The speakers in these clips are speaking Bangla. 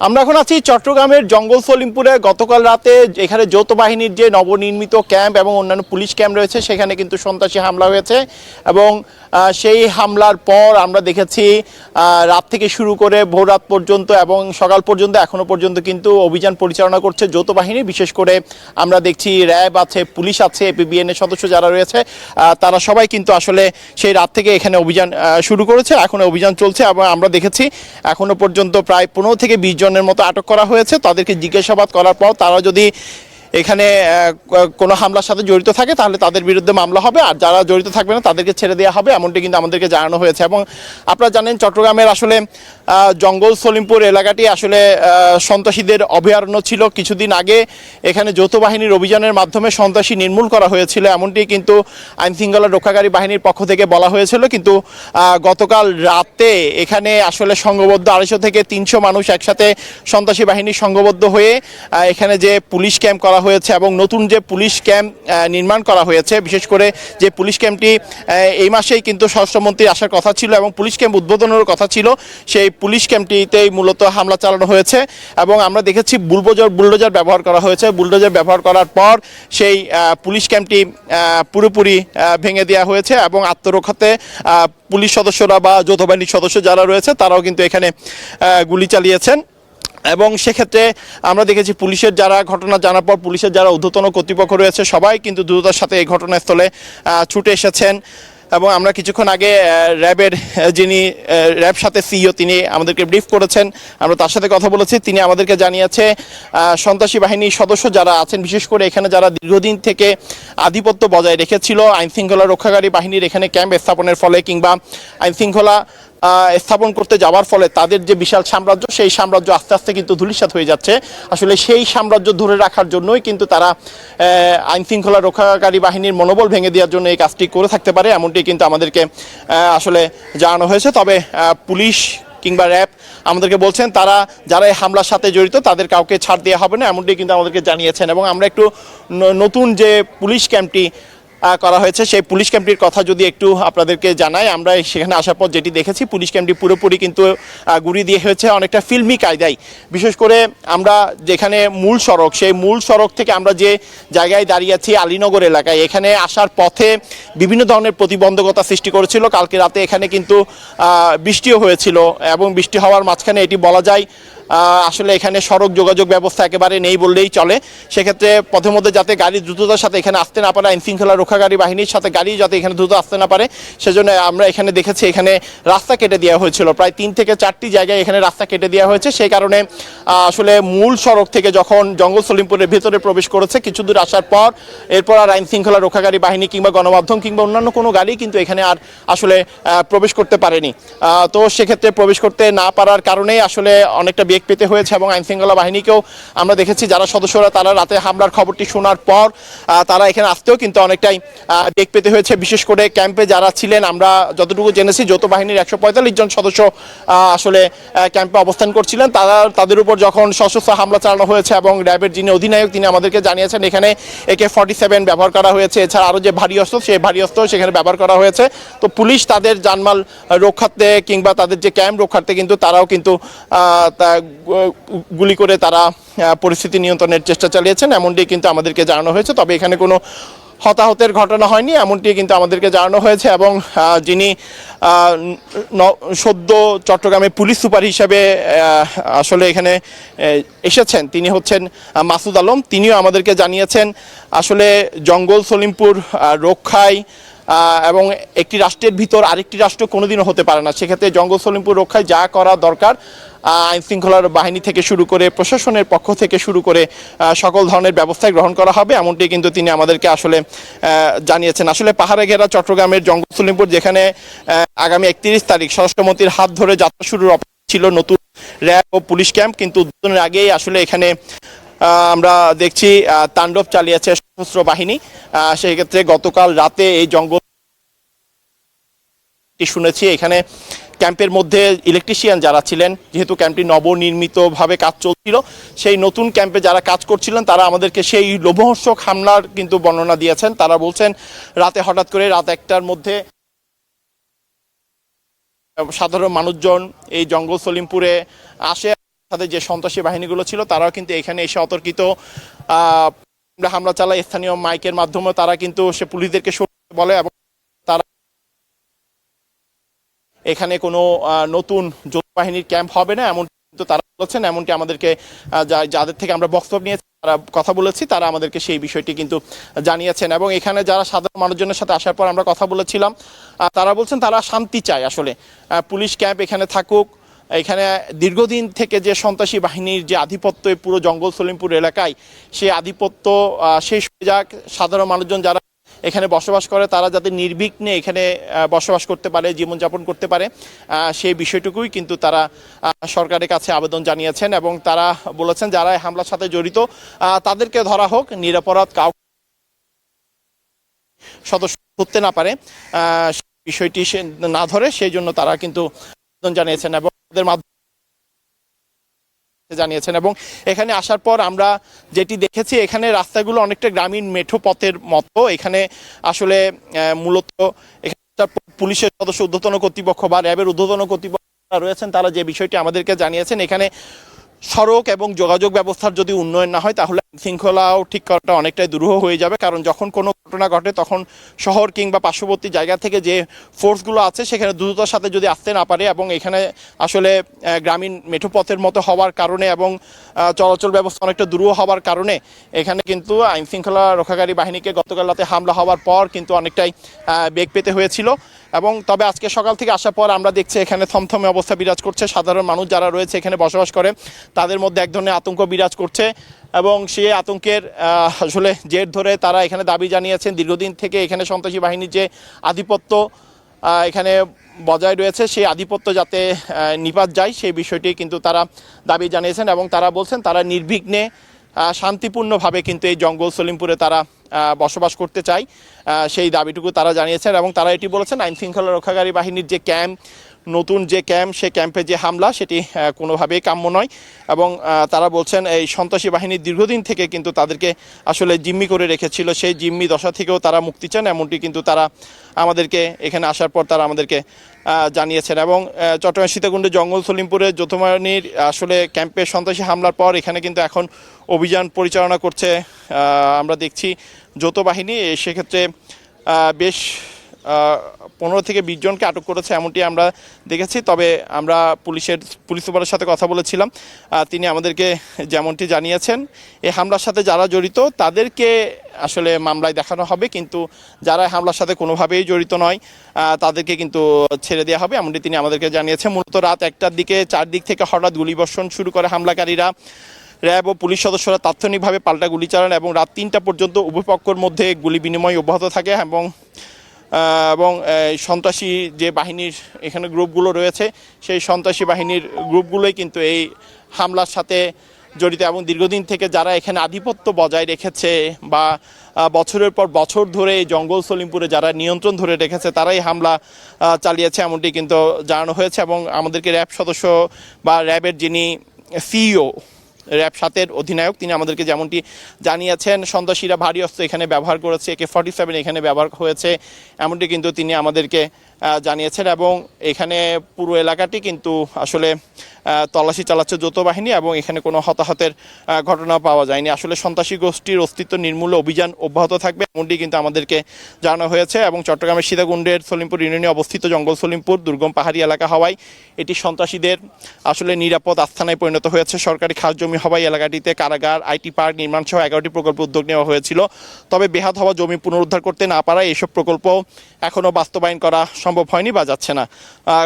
আমরা এখন আছি চট্টগ্রামের জঙ্গল সলিমপুরে। গতকাল রাতে এখানে যৌথ বাহিনীর যে নবনির্মিত ক্যাম্প এবং অন্যান্য পুলিশ ক্যাম্প রয়েছে সেখানে কিন্তু সন্ত্রাসী হামলা হয়েছে এবং সেই হামলার পর আমরা দেখেছি রাত থেকে শুরু করে ভোর রাত পর্যন্ত এবং সকাল পর্যন্ত এখনো পর্যন্ত কিন্তু অভিযান পরিচালনা করছে যৌথ বাহিনী। বিশেষ করে আমরা দেখছি র্যাব আছে, পুলিশ আছে, এপিবিএন এর সদস্য যারা রয়েছে তারা সবাই কিন্তু আসলে সেই রাত থেকে এখানে অভিযান শুরু করেছে। এখনো অভিযান চলছে এবং আমরা দেখেছি এখনো পর্যন্ত প্রায় 15 থেকে 20 জনের মতো আটক করা হয়েছে। তাদেরকে জিজ্ঞাসাবাদ করার পর তারা যদি এখানে কোনো হামলার সাথে জড়িত থাকে তাহলে তাদের বিরুদ্ধে মামলা হবে, আর যারা জড়িত থাকবে না তাদেরকে ছেড়ে দেওয়া হবে, এমনটি কিন্তু আমাদেরকে জানানো হয়েছে। এবং আপনারা জানেন চট্টগ্রামের আসলে জঙ্গল সলিমপুর এলাকাটি আসলে সন্ত্রাসীদের অভয়ারণ্য ছিল। কিছুদিন আগে এখানে যৌথ বাহিনীর অভিযানের মাধ্যমে সন্ত্রাসী নির্মূল করা হয়েছিল, এমনটি কিন্তু আইনশৃঙ্খলা রক্ষাকারী বাহিনীর পক্ষ থেকে বলা হয়েছিল। কিন্তু গতকাল রাতে এখানে আসলে সংঘবদ্ধ 250 থেকে 300 মানুষ একসাথে সন্ত্রাসী বাহিনীর সংঘবদ্ধ হয়ে এখানে যে পুলিশ ক্যাম্প করা হয়েছে এবং নতুন যে পুলিশ ক্যাম্প নির্মাণ করা হয়েছে, বিশেষ করে যে পুলিশ ক্যাম্পটি এই মাসেই কিন্তু স্বরাষ্ট্রমন্ত্রী আসার কথা ছিল এবং পুলিশ ক্যাম্প উদ্বোধনের কথা ছিল, সেই পুলিশ ক্যাম্পটিতেই মূলত হামলা চালানো হয়েছে। এবং আমরা দেখেছি বুলডোজার ব্যবহার করা হয়েছে। বুলডোজার ব্যবহার করার পর সেই পুলিশ ক্যাম্পটি পুরোপুরি ভেঙে দেওয়া হয়েছে এবং আত্মরক্ষাতে পুলিশ সদস্যরা বা যৌথ বাহিনীর সদস্য যারা রয়েছে তারাও কিন্তু এখানে গুলি চালিয়েছেন। এবং সেক্ষেত্রে আমরা দেখেছি পুলিশের যারা ঘটনা জানার পর পুলিশের যারা ঊর্ধ্বতন কর্তৃপক্ষ রয়েছে সবাই কিন্তু দ্রুততার সাথে এই ঘটনাস্থলে ছুটে এসেছেন। এবং আমরা কিছুক্ষণ আগে র্যাবের যিনি র্যাব সাথে সিইও তিনি আমাদেরকে ব্রিফ করেছেন, আমরা তার সাথে কথা বলেছি। তিনি আমাদেরকে জানিয়েছে সন্ত্রাসী বাহিনীর সদস্য যারা আছেন, বিশেষ করে এখানে যারা দীর্ঘদিন থেকে আধিপত্য বজায় রেখেছিল আইনশৃঙ্খলা রক্ষাকারী বাহিনীর এখানে ক্যাম্প স্থাপনের ফলে কিংবা আইনশৃঙ্খলা স্থাপন করতে যাওয়ার ফলে তাদের যে বিশাল সাম্রাজ্য, সেই সাম্রাজ্য আস্তে আস্তে কিন্তু ধূলিসাৎ হয়ে যাচ্ছে। আসলে সেই সাম্রাজ্য ধরে রাখার জন্যই কিন্তু তারা আইনশৃঙ্খলা রক্ষাকারী বাহিনীর মনোবল ভেঙে দেওয়ার জন্য এই কাজটি করে থাকতে পারে, এমনটি কিন্তু আমাদেরকে আসলে জানানো হয়েছে। তবে পুলিশ কিংবা র্যাব আমাদেরকে বলছেন তারা যারা এই হামলার সাথে জড়িত তাদের কাউকে ছাড় দেওয়া হবে না, এমনটি কিন্তু আমাদেরকে জানিয়েছেন। এবং আমরা একটু নতুন যে পুলিশ ক্যাম্পটি করা হয়েছে সেই পুলিশ ক্যাম্পটির কথা যদি একটু আপনাদেরকে জানাই, আমরা সেখানে আসার পর যেটি দেখেছি পুলিশ ক্যাম্পটি পুরোপুরি কিন্তু গুড়ি দিয়ে হয়েছে অনেকটা ফিল্মি কায়দায়। বিশেষ করে আমরা যেখানে মূল সড়ক, সেই মূল সড়ক থেকে আমরা যে জায়গায় দাঁড়িয়ে আছি আলীনগর এলাকায়, এখানে আসার পথে বিভিন্ন ধরনের প্রতিবন্ধকতা সৃষ্টি করেছিল। কালকে রাতে এখানে কিন্তু বৃষ্টিও হয়েছিল এবং বৃষ্টি হওয়ার মাঝখানে এটি বলা যায় আসলে এখানে সড়ক যোগাযোগ ব্যবস্থা একেবারে নেই বললেই চলে। সেক্ষেত্রে পথের মধ্যে যাতে গাড়ি দ্রুততার সাথে এখানে আসতে না পারে, আইনশৃঙ্খলা রক্ষাকারী বাহিনীর সাথে গাড়ি যাতে এখানে দ্রুত আসতে না পারে, সেজন্য আমরা এখানে দেখেছি এখানে রাস্তা কেটে দেওয়া হয়েছিল। প্রায় 3 থেকে 4টি জায়গায় এখানে রাস্তা কেটে দেওয়া হয়েছে। সেই কারণে আসলে মূল সড়ক থেকে যখন জঙ্গল সলিমপুরের ভেতরে প্রবেশ করেছে কিছু দূর আসার পর এরপর আর আইনশৃঙ্খলা রক্ষাকারী বাহিনী কিংবা গণমাধ্যম কিংবা অন্যান্য কোনো গাড়ি কিন্তু এখানে আর আসলে প্রবেশ করতে পারেনি। তো সেক্ষেত্রে প্রবেশ করতে না পারার কারণেই আসলে অনেকটা বেগ পেতে হয়েছে। এবং আইনশৃঙ্খলা বাহিনীকেও আমরা দেখেছি যারা সদস্যরা তারা রাতে হামলার খবরটি শোনার পর তারা এখানে আসতেও কিন্তু অনেকটাই বেগ পেতে হয়েছে। বিশেষ করে ক্যাম্পে যারা ছিলেন, আমরা যতটুকু জেনেছি যৌথ বাহিনীর 145 জন সদস্য আসলে ক্যাম্পে অবস্থান করছিলেন। তাদের উপর যখন সশস্ত্র হামলা চালানো হয়েছে এবং র্যাবের যিনি অধিনায়ক তিনি আমাদেরকে জানিয়েছেন এখানে AK-47 ব্যবহার করা হয়েছে, এছাড়া আরও যে ভারী অস্ত্র সেই ভারী অস্ত্র সেখানে ব্যবহার করা হয়েছে। তো পুলিশ তাদের জানমাল রক্ষার্থে কিংবা তাদের যে ক্যাম্প রক্ষার্থে কিন্তু তারাও কিন্তু গুলি করে তারা পরিস্থিতি নিয়ন্ত্রণের চেষ্টা চালিয়েছেন, এমনটি কিন্তু আমাদেরকে জানানো হয়েছে। তবে এখানে কোনো হতাহতের ঘটনা হয়নি, এমনটি কিন্তু আমাদেরকে জানানো হয়েছে। এবং যিনি সদ্য চট্টগ্রামে পুলিশ সুপার হিসেবে আসলে এখানে এসেছেন তিনি হচ্ছেন মাসুদ আলম। তিনিও আমাদেরকে জানিয়েছেন আসলে জঙ্গল সলিমপুর রক্ষায় এবং একটি রাষ্ট্রের ভিতর আরেকটি রাষ্ট্র কোনোদিনও হতে পারে না। সেক্ষেত্রে জঙ্গল সলিমপুর রক্ষায় যা করা দরকার আইনশৃঙ্খলার বাহিনী থেকে শুরু করে প্রশাসনের পক্ষ থেকে শুরু করে সকল ধরনের ব্যবস্থায় গ্রহণ করা হবে, এমনটি কিন্তু তিনি আমাদেরকে আসলে জানিয়েছেন। আসলে পাহাড়ে ঘেরা চট্টগ্রামের জঙ্গল সলিমপুর, যেখানে আগামী 31 তারিখ স্বরাষ্ট্রমন্ত্রীর হাত ধরে যাত্রা শুরুর অপেক্ষা ছিল নতুন র্যাব ও পুলিশ ক্যাম্প, কিন্তু উদ্বোধনের আগেই আসলে এখানে আমরা দেখছি তাণ্ডব চালিয়েছে সশস্ত্র বাহিনী। সেই ক্ষেত্রে গতকাল রাতে এই জঙ্গল শুনেছি এখানে ক্যাম্পের মধ্যে ইলেকট্রিশিয়ান যারা ছিলেন, যেহেতু ক্যাম্পটি নবনির্মিতভাবে কাজ চলছিল, সেই নতুন ক্যাম্পে যারা কাজ করছিলেন তারা আমাদেরকে সেই লোমহর্ষক হামলার কিন্তু বর্ণনা দিয়েছেন। তারা বলছেন রাতে হঠাৎ করে রাত 1টার মধ্যে সাধারণ মানুষজন এই জঙ্গল সলিমপুরে আসে সাথে যে সন্ত্রাসী বাহিনীগুলো ছিল তারাও কিন্তু এখানে এসে অতর্কিত হামলা চালায়। স্থানীয় মাইকের মাধ্যমে তারা কিন্তু সে পুলিশদেরকে সরতে বলে এবং তারা এখানে কোনো নতুন যৌথ বাহিনীর ক্যাম্প হবে না এমন কিন্তু তারা বলছেন। এমনকি আমাদেরকে যাদের থেকে আমরা বক্তব্য নিয়েছি, তারা কথা বলেছি, তারা আমাদেরকে সেই বিষয়টি কিন্তু জানিয়েছেন। এবং এখানে যারা সাধারণ মানুষজনের সাথে আসার পর আমরা কথা বলেছিলাম, তারা বলছেন তারা শান্তি চায়, আসলে পুলিশ ক্যাম্প এখানে থাকুক। এখানে দীর্ঘদিন থেকে যে সন্ত্রাসী বাহিনীর যে আধিপত্য পুরো জঙ্গল সলিমপুর এলাকায়, সেই আধিপত্য শেষ হয়ে যাক। সাধারণ মানুষজন যারা এখানে বসবাস করে তারা যাতে নির্বিঘ্নে এখানে বসবাস করতে পারে, জীবনযাপন করতে পারে, সেই বিষয়টুকুই কিন্তু তারা সরকারের কাছে আবেদন জানিয়েছেন। এবং তারা বলেছেন যারা এই হামলার সাথে জড়িত তাদেরকে ধরা হোক, নিরপরাধ কাউ সদস্য করতে না পারে বিষয়টি সে না ধরে, সেই জন্য তারা কিন্তু আবেদন জানিয়েছেন এবং তাদের মাধ্যমে জানিয়েছেন। এবং এখানে আসার পর আমরা যেটি দেখেছি, এখানে রাস্তাগুলো অনেকটা গ্রামীণ মেঠো পথের মতো। এখানে আসলে মূলত পুলিশের সদস্য, ঊর্ধ্বতন কর্তৃপক্ষ বা র্যাবের ঊর্ধ্বতন কর্তৃপক্ষ রয়েছেন, তারা যে বিষয়টি আমাদেরকে জানিয়েছেন, এখানে সড়ক এবং যোগাযোগ ব্যবস্থার যদি উন্নয়ন না হয় তাহলে শৃঙ্খলাও ঠিক করাটা অনেকটাই দুরূহ হয়ে যাবে। কারণ যখন কোনো ঘটনা ঘটে তখন শহর কিংবা পার্শ্ববর্তী জায়গা থেকে যে ফোর্সগুলো আছে সেখানে দ্রুততার সাথে যদি আসতে না পারে, এবং এখানে আসলে গ্রামীণ মেঠোপথের মতো হওয়ার কারণে এবং চলাচল ব্যবস্থা অনেকটা দুরূহ হওয়ার কারণে এখানে কিন্তু আইন শৃঙ্খলা রক্ষাকারী বাহিনীকে গতকাল রাতে হামলা হওয়ার পর কিন্তু অনেকটাই বেগ পেতে হয়েছিল। এবং তবে আজকে সকাল থেকে আসার পর আমরা দেখছি এখানে থমথমে অবস্থা বিরাজ করছে। সাধারণ মানুষ যারা রয়েছে এখানে বসবাস করে তাদের মধ্যে এক ধরনের আতঙ্ক বিরাজ করছে এবং সেই আতঙ্কের আসলে জের ধরে তারা এখানে দাবি জানিয়েছেন দীর্ঘদিন থেকে এখানে সন্ত্রাসী বাহিনীর যে আধিপত্য এখানে বজায় রয়েছে, সেই আধিপত্য যাতে নিপাত যায় সেই বিষয়টি কিন্তু তারা দাবি জানিয়েছেন। এবং তারা বলছেন তারা নির্বিঘ্নে শান্তিপূর্ণভাবে কিন্তু এই জঙ্গল সলিমপুরে তারা বসবাস করতে চায়, সেই দাবিটুকু তারা জানিয়েছেন। এবং তারা এটি বলেছেন আইন শৃঙ্খলা রক্ষাকারী বাহিনীর যে ক্যাম্প, নতুন যে ক্যাম্প, সেই ক্যাম্পে যে হামলা সেটি কোনোভাবেই কাম্য নয়। এবং তারা বলছেন এই সন্ত্রাসী বাহিনীর দীর্ঘদিন থেকে কিন্তু তাদেরকে আসলে জিম্মি করে রেখেছিল, সেই জিম্মি দশা থেকেও তারা মুক্তি চান, এমনটি কিন্তু তারা আমাদেরকে এখানে আসার পর তারা আমাদেরকে জানিয়েছেন। এবং চট্টগ্রাম সীতাকুণ্ডে জঙ্গল সলিমপুরে যৌথ বাহিনীর আসলে ক্যাম্পে সন্ত্রাসী হামলার পর এখানে কিন্তু এখন অভিযান পরিচালনা করছে আমরা দেখছি যৌথ বাহিনী। সেক্ষেত্রে বেশ 15 থেকে 20 জনকে আটক করেছে এমনটি আমরা দেখেছি। তবে আমরা পুলিশ সুপারের সাথে কথা বলেছিলাম, তিনি আমাদেরকে যেমনটি জানিয়েছেন এই হামলার সাথে যারা জড়িত তাদেরকে আসলে মামলায় দেখানো হবে, কিন্তু যারা হামলার সাথে কোনোভাবেই জড়িত নয় তাদেরকে কিন্তু ছেড়ে দেওয়া হবে এমনটি তিনি আমাদেরকে জানিয়েছেন। মূলত রাত 1টার দিকে চারদিক থেকে হঠাৎ গুলিবর্ষণ শুরু করে হামলাকারীরা। র্যাব ও পুলিশ সদস্যরা তাৎক্ষণিকভাবে পাল্টা গুলি চালান এবং রাত 3টা পর্যন্ত উভয় পক্ষের মধ্যে গুলি বিনিময় অব্যাহত থাকে। এবং সন্ত্রাসী যে বাহিনীর এখানে গ্রুপগুলো রয়েছে সেই সন্ত্রাসী বাহিনীর গ্রুপগুলোই কিন্তু এই হামলার সাথে জড়িত এবং দীর্ঘদিন থেকে যারা এখানে আধিপত্য বজায় রেখেছে বা বছরের পর বছর ধরে এই জঙ্গল সলিমপুরে যারা নিয়ন্ত্রণ ধরে রেখেছে তারাই হামলা চালিয়েছে এমনটি কিন্তু জানানো হয়েছে। এবং আমাদেরকে র্যাব সদস্য বা র্যাবের যিনি সিইও, র্যাব 7-এর অধিনায়ক, তিনি আমাদেরকে যেমনটি জানিয়েছেন সন্ত্রাসীরা ভারী অস্ত্র এখানে ব্যবহার করেছে, AK-47 এখানে ব্যবহার হয়েছে এমনটি কিন্তু তিনি আমাদেরকে জানিয়েছেন। এবং এখানে পুরো এলাকাটি কিন্তু আসলে তল্লাশি চালাচ্ছে যৌথ বাহিনী এবং এখানে কোনো হতাহতের ঘটনা পাওয়া যায়নি। আসলে সন্ত্রাসী গোষ্ঠীর অস্তিত্ব নির্মূল অভিযান অব্যাহত থাকবে এমনটি কিন্তু আমাদেরকে জানানো হয়েছে। এবং চট্টগ্রামের সীতাকুণ্ডের সলিমপুর ইউনিয়নে অবস্থিত জঙ্গল সলিমপুর দুর্গম পাহাড়ি এলাকা হওয়ায় এটি সন্ত্রাসীদের আসলে নিরাপদ আস্থানায় পরিণত হয়েছে। সরকারি খাস জমি হওয়ায় এলাকাটিতে কারাগার, আইটি পার্ক নির্মাণ সহ 11টি প্রকল্প উদ্যোগ নেওয়া হয়েছিল। তবে বেহাত হওয়া জমি পুনরুদ্ধার করতে না পারায় এসব প্রকল্প এখনও বাস্তবায়ন করা সম্ভব হয়নি বা যাচ্ছে না।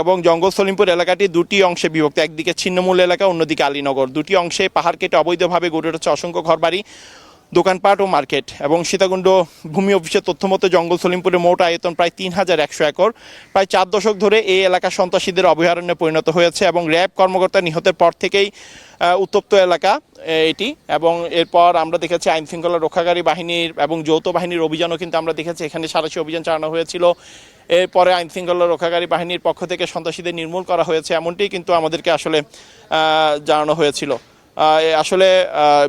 এবং জঙ্গল সলিমপুর এলাকাটি দুটি অংশে বিভক্ত, একদিকে ছিন্নমূল এলাকা, অন্যদিকে আলীনগর। দুটি অংশে পাহাড় কেটে অবৈধভাবে গড়ে উঠেছে অসংখ্য ঘরবাড়ি, দোকানপাট ও মার্কেট। এবং সীতাকুণ্ড ভূমি অফিসের তথ্য মতে জঙ্গল সলিমপুরের মোট আয়তন প্রায় 3100 একর। প্রায় 4 দশক ধরে এই এলাকা সন্ত্রাসীদের অভয়ারণ্যে পরিণত হয়েছে এবং র্যাব কর্মকর্তা নিহতের পর থেকেই উত্তপ্ত এলাকা এটি। এবং এরপর আমরা দেখেছি আইন শৃঙ্খলা রক্ষাকারী বাহিনীর এবং যৌথ বাহিনীর অভিযানও কিন্তু আমরা দেখেছি, এখানে সাঁড়াশি অভিযান চালানো হয়েছিল। এরপরে আইন শৃঙ্খলা রক্ষাকারী বাহিনীর পক্ষ থেকে সন্ত্রাসীদের নির্মূল করা হয়েছে এমনটি কিন্তু আমাদেরকে আসলে জানানো হয়েছিল। আসলে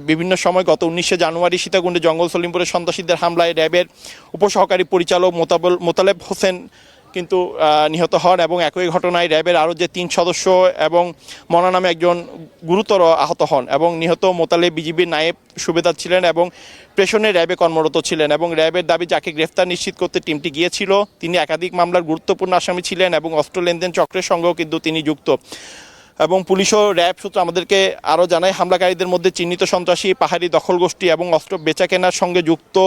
বিভিন্ন সময় গত 19শে জানুয়ারি সীতাকুণ্ডে জঙ্গল সলিমপুরে সন্ত্রাসীদের হামলায় র্যাবের উপসহকারী পরিচালক মোতালেব হোসেন কিন্তু নিহত হন এবং একই ঘটনায় র্যাবের আরও যে 3 সদস্য এবং মনা নামে একজন গুরুতর আহত হন এবং নিহত মোতালেব বিজিবির নায়েব সুবেদার ছিলেন এবং প্রেষণে র্যাবে কর্মরত ছিলেন এবং র্যাবের দাবি যাকে গ্রেফতার নিশ্চিত করতে টিমটি গিয়েছিল তিনি একাধিক মামলার গুরুত্বপূর্ণ আসামি ছিলেন এবং অস্ত্র লেনদেন চক্রের সঙ্গেও কিন্তু তিনি যুক্ত। এবং পুলিশ ও র্যাব সূত্র আমাদেরকে আরও জানায় হামলাকারীদের মধ্যে চিহ্নিত সন্ত্রাসী, পাহাড়ি দখল গোষ্ঠী এবং অস্ত্র বেচা কেনার সঙ্গে যুক্ত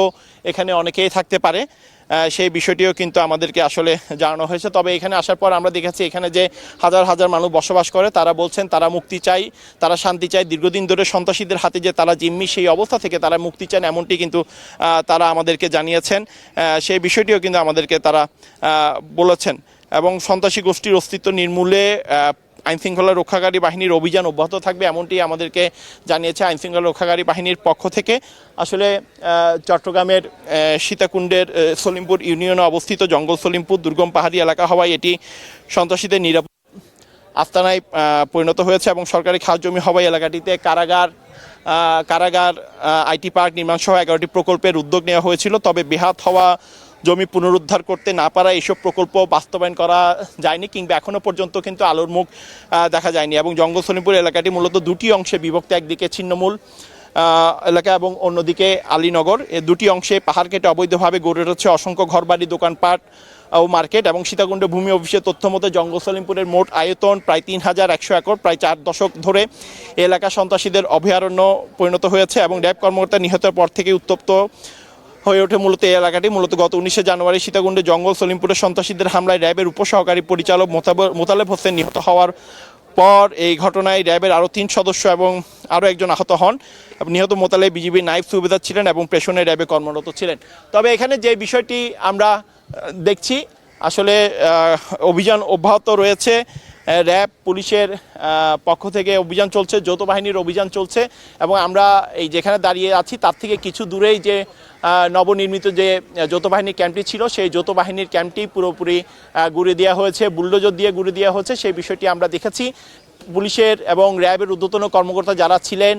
এখানে অনেকেই থাকতে পারে, সেই বিষয়টিও কিন্তু আমাদেরকে আসলে জানানো হয়েছে। তবে এখানে আসার পর আমরা দেখেছি এখানে যে হাজার হাজার মানুষ বসবাস করে তারা বলছেন তারা মুক্তি চাই, তারা শান্তি চায়, দীর্ঘদিন ধরে সন্ত্রাসীদের হাতে যে তারা জিম্মি সেই অবস্থা থেকে তারা মুক্তি চান এমনটি কিন্তু তারা আমাদেরকে জানিয়েছেন, সেই বিষয়টিও কিন্তু আমাদেরকে তারা বলেছেন। এবং সন্ত্রাসী গোষ্ঠীর অস্তিত্ব নির্মূলে আইনশৃঙ্খলা রক্ষাকারী বাহিনীর অভিযান অব্যাহত থাকবে এমনটি আমাদেরকে জানিয়েছে আইনশৃঙ্খলা রক্ষাকারী বাহিনীর পক্ষ থেকে। আসলে চট্টগ্রামের সীতাকুণ্ডের সলিমপুর ইউনিয়নে অবস্থিত জঙ্গল সলিমপুর দুর্গম পাহাড়ি এলাকা হওয়ায় এটি সন্ত্রাসীদের নিরাপদ আস্তানায় পরিণত হয়েছে এবং সরকারি খাস জমি হওয়ায় এলাকাটিতে কারাগার আইটি পার্ক নির্মাণ সহ 11টি প্রকল্পের উদ্যোগ নেওয়া হয়েছিল। তবে বেহাত হওয়া জমি পুনরুদ্ধার করতে না পারা এইসব প্রকল্প বাস্তবায়ন করা যায়নি কিংবা এখনও পর্যন্ত কিন্তু আলোর মুখ দেখা যায়নি এবং জঙ্গল সলিমপুর এলাকাটি মূলত দুটি অংশে বিভক্ত, একদিকে ছিন্নমূল এলাকা এবং অন্যদিকে আলীনগর। এই দুটি অংশে পাহাড় কেটে অবৈধভাবে গড়ে উঠেছে অসংখ্য ঘরবাড়ি, দোকানপাট ও মার্কেট এবং সীতাকুণ্ড ভূমি অফিসের তথ্য মতে জঙ্গল সলিমপুরের মোট আয়তন প্রায় 3100 একর, প্রায় 4 দশক ধরে এলাকা সন্ত্রাসীদের অভয়ারণ্য পরিণত হয়েছে এবং র্যাব কর্মকর্তা নিহতের পর থেকে উত্তপ্ত হয়ে ওঠে মূলত এই এলাকাটি। মূলত গত 19শে জানুয়ারি সীতাকুণ্ডে জঙ্গল সলিমপুরের সন্ত্রাসীদের হামলায় র্যাবের উপসহকারী পরিচালক মোতালেব হোসেন নিহত হওয়ার পর এই ঘটনায় র্যাবের আরও 3 সদস্য এবং আরও একজন আহত হন। নিহত মোতালেব বিজিবির নায়েব সুবেদার ছিলেন এবং প্রেষণে র্যাবে কর্মরত ছিলেন। তবে এখানে যে বিষয়টি আমরা দেখছি আসলে অভিযান অব্যাহত রয়েছে, র্যাব পুলিশের পক্ষ থেকে অভিযান চলছে, যৌথ বাহিনীর অভিযান চলছে এবং আমরা এই যেখানে দাঁড়িয়ে আছি তার থেকে কিছু দূরেই যে নবনির্মিত যে যৌথ বাহিনীর ক্যাম্পটি ছিল সেই যৌথ বাহিনীর ক্যাম্পটি পুরোপুরি গুঁড়ে দেওয়া হয়েছে, বুলডোজার দিয়ে গুঁড়ে দেওয়া হয়েছে, সেই বিষয়টি আমরা দেখেছি। পুলিশের এবং র্যাবের ঊর্ধ্বতন কর্মকর্তা যারা ছিলেন,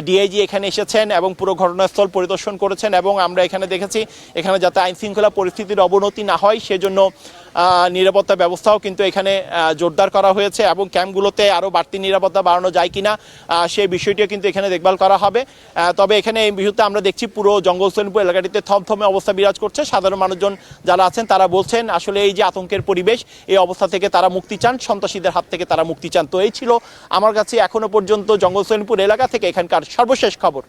ডিআইজি এখানে এসেছেন এবং পুরো ঘটনাস্থল পরিদর্শন করেছেন এবং আমরা এখানে দেখেছি এখানে যাতে আইনশৃঙ্খলা পরিস্থিতির অবনতি না হয় সেজন্য নিরাপত্তা ব্যবস্থাও কিন্তু এখানে জোরদার করা হয়েছে এবং ক্যাম্পগুলোতে আরও বাড়তি নিরাপত্তা বাড়ানো যায় কিনা সেই বিষয়টিও কিন্তু এখানে দেখভাল করা হবে। তবে এখানে এই মুহূর্তে আমরা দেখছি পুরো জঙ্গল সলিমপুর এলাকাটিতে থমথমে অবস্থা বিরাজ করছে। সাধারণ মানুষজন যারা আছেন তারা বলছেন আসলে এই যে আতঙ্কের পরিবেশ এই অবস্থা থেকে তারা মুক্তি চান, সন্ত্রাসীদের হাত থেকে তারা মুক্তি চান। তো এই ছিল আমার কাছে এখনো পর্যন্ত জঙ্গল সলিমপুর এলাকা থেকে এখানকার সর্বশেষ খবর।